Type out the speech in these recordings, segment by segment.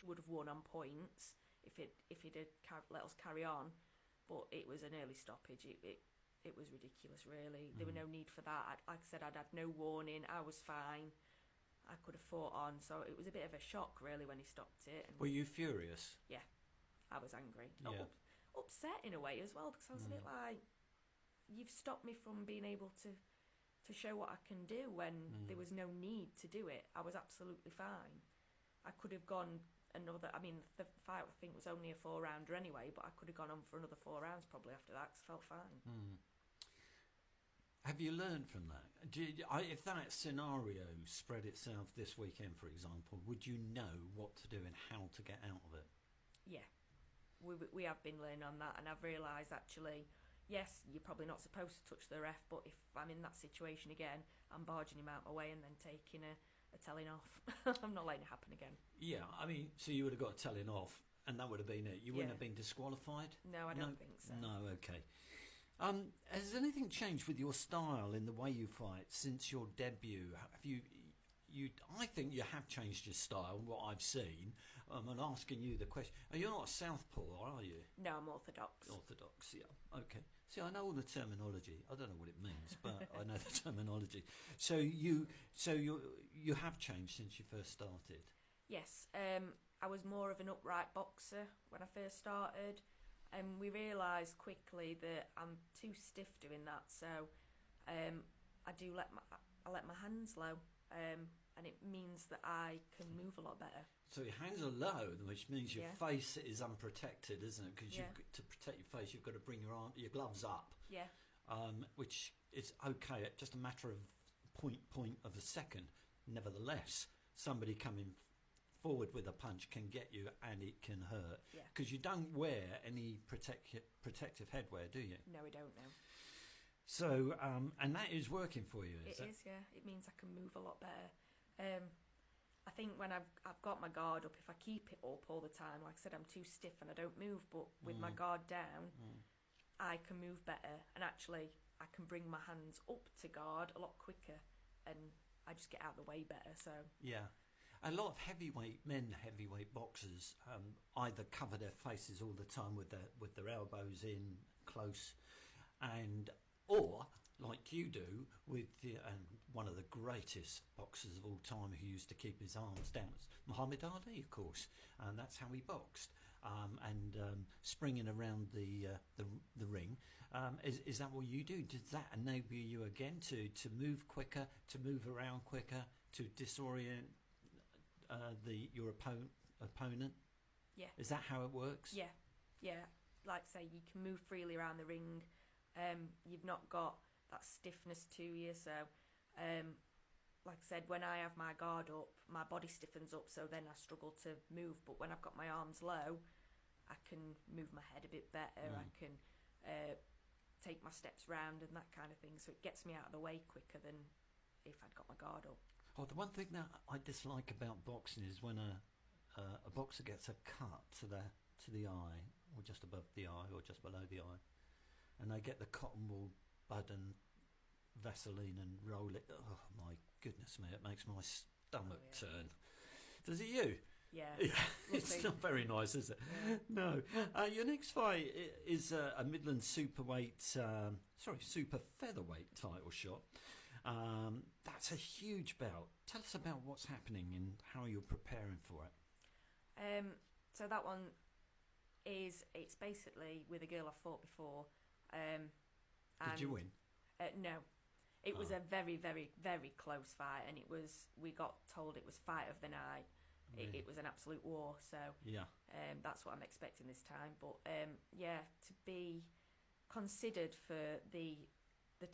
would have won on points if he'd had let us carry on, but it was an early stoppage. It was ridiculous, really. There were no need for that. Like I said, I'd had no warning. I was fine. I could have fought on, so it was a bit of a shock, really, when he stopped it. And were you furious? yeah, I was angry. Yeah. Upset in a way as well, because I was a bit like, you've stopped me from being able to show what I can do when there was no need to do it. I was absolutely fine. I could have gone another... I mean, the fight, I think, was only a 4-rounder anyway, but I could have gone on for another 4 rounds probably after that, because I felt fine. Have you learned from that? If that scenario spread itself this weekend, for example, would you know what to do and how to get out of it? Yeah. We have been learning on that, and I've realised, actually, yes, you're probably not supposed to touch the ref, but if I'm in that situation again, I'm barging him out my way and then taking a telling off. I'm not letting it happen again. Yeah, I mean, so you would have got a telling off, and that would have been it. You wouldn't have been disqualified? No, I don't think so. No, okay. Has anything changed with your style in the way you fight since your debut? Have you I think you have changed your style, what I've seen. I'm asking you the question. You're not a southpaw, are you? No, I'm orthodox. Orthodox, yeah. Okay. See, I know all the terminology. I don't know what it means, but I know the terminology. So you have changed since you first started? Yes. I was more of an upright boxer when I first started. And we realised quickly that I'm too stiff doing that, so I let my hands low, and it means that I can move a lot better. So your hands are low, which means your face is unprotected, isn't it? Because to protect your face, you've got to bring your gloves up. Yeah. Which is okay, just a matter of point of a second. Nevertheless, somebody coming forward with a punch can get you, and it can hurt. Yeah. Because you don't wear any protective headwear, do you? No, we don't know. So, and that is working for you, It is, yeah. It means I can move a lot better. I think when I've got my guard up, if I keep it up all the time, like I said, I'm too stiff and I don't move, but with my guard down, I can move better, and actually I can bring my hands up to guard a lot quicker, and I just get out of the way better, so... Yeah. A lot of heavyweight boxers either cover their faces all the time with their elbows in close, or like you do with one of the greatest boxers of all time who used to keep his arms down was Muhammad Ali, of course, and that's how he boxed, springing around the ring. Is that what you do? Does that enable you again to move quicker, to move around quicker, to disorient your opponent? Yeah. Is that how it works? Yeah. Like I say, you can move freely around the ring. You've not got that stiffness to you, so like I said, when I have my guard up, my body stiffens up, so then I struggle to move. But when I've got my arms low, I can move my head a bit better. I can take my steps round and that kind of thing, so it gets me out of the way quicker than if I'd got my guard up. Oh, the one thing that I dislike about boxing is when a boxer gets a cut to the eye, or just above the eye, or just below the eye, and they get the cotton wool bud and Vaseline and roll it. Oh my goodness me, it makes my stomach turn. Does it you? Yeah. It's not very nice, is it? Yeah. No. Your next fight is a Midland super featherweight title shot. That's a huge bout. Tell us about what's happening and how you're preparing for it. So that one it's basically with a girl I fought before. Did you win? No. It was a very, very, very close fight, and we got told it was fight of the night. Really? It was an absolute war, so that's what I'm expecting this time. But to be considered for the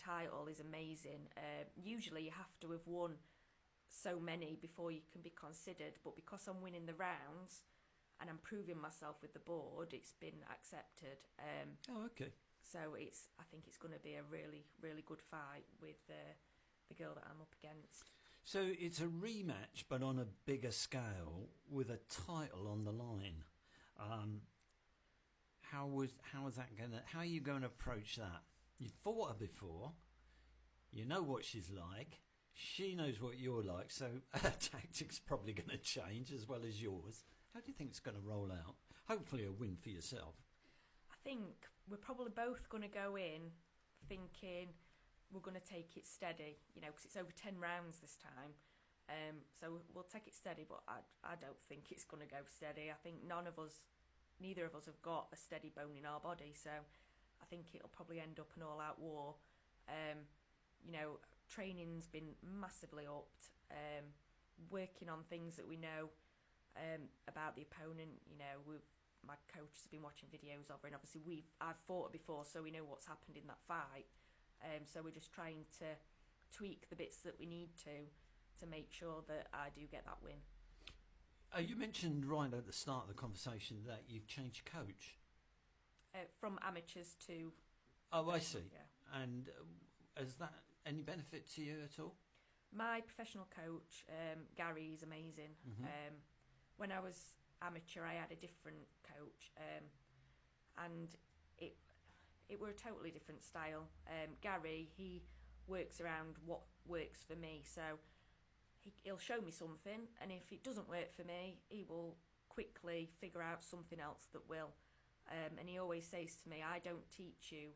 title is amazing. Usually you have to have won so many before you can be considered, but because I'm winning the rounds and I'm proving myself with the board, it's been accepted. Okay. So I think it's going to be a really, really good fight with the girl that I'm up against. So it's a rematch, but on a bigger scale, with a title on the line. How are you going to approach that? You fought her before. You know what she's like. She knows what you're like. So her tactics probably going to change as well as yours. How do you think it's going to roll out? Hopefully a win for yourself. I think we're probably both going to go in thinking we're going to take it steady, because it's over 10 rounds this time. So we'll take it steady, but I don't think it's going to go steady. I think neither of us have got a steady bone in our body, so I think it'll probably end up an all-out war. Training's been massively upped, working on things that we know about the opponent. My coach has been watching videos of her, and obviously I've fought her before, so we know what's happened in that fight. So we're just trying to tweak the bits that we need to make sure that I do get that win. You mentioned right at the start of the conversation that you've changed coach. From amateurs to... Oh, I see. Yeah. And has that any benefit to you at all? My professional coach, Gary, is amazing. Mm-hmm. When I was amateur, I had a different coach, and it were a totally different style. Gary, he works around what works for me, so he'll show me something, and if it doesn't work for me, he will quickly figure out something else that will. And he always says to me, I don't teach you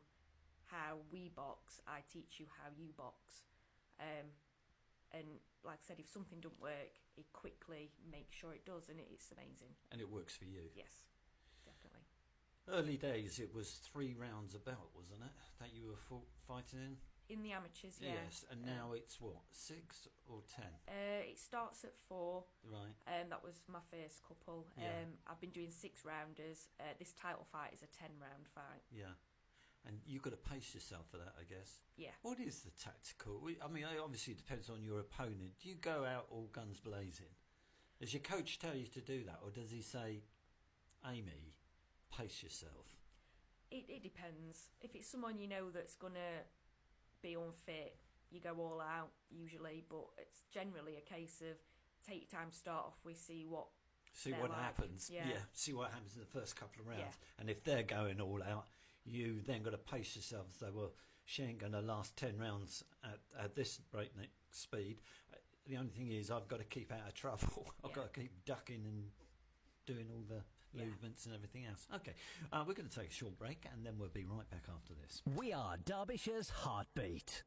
how we box, I teach you how you box. And like I said, if something doesn't work, he quickly makes sure it does, and it's amazing. And it works for you? Yes, definitely. Early days, it was 3 rounds a belt, wasn't it, that you were fighting in? In the amateurs, yeah. Yes, and now it's what, 6 or 10? It starts at 4. Right. That was my first couple. Yeah. I've been doing 6 rounders. This title fight is a 10-round fight. Yeah. And you've got to pace yourself for that, I guess. Yeah. What is the tactical? I mean, obviously it depends on your opponent. Do you go out all guns blazing? Does your coach tell you to do that, or does he say, Amy, pace yourself? It depends. If it's someone you know that's going to be unfit, you go all out usually, but it's generally a case of take your time to start off with, see what happens. Yeah. See what happens in the first couple of rounds. Yeah. And if they're going all out, you then got to pace yourself and say, well, she ain't going to last 10 rounds at this breakneck speed. The only thing is I've got to keep out of trouble. I've got to keep ducking and doing all the movements and everything else. Okay, we're going to take a short break, and then we'll be right back after this. We are Derbyshire's Heartbeat.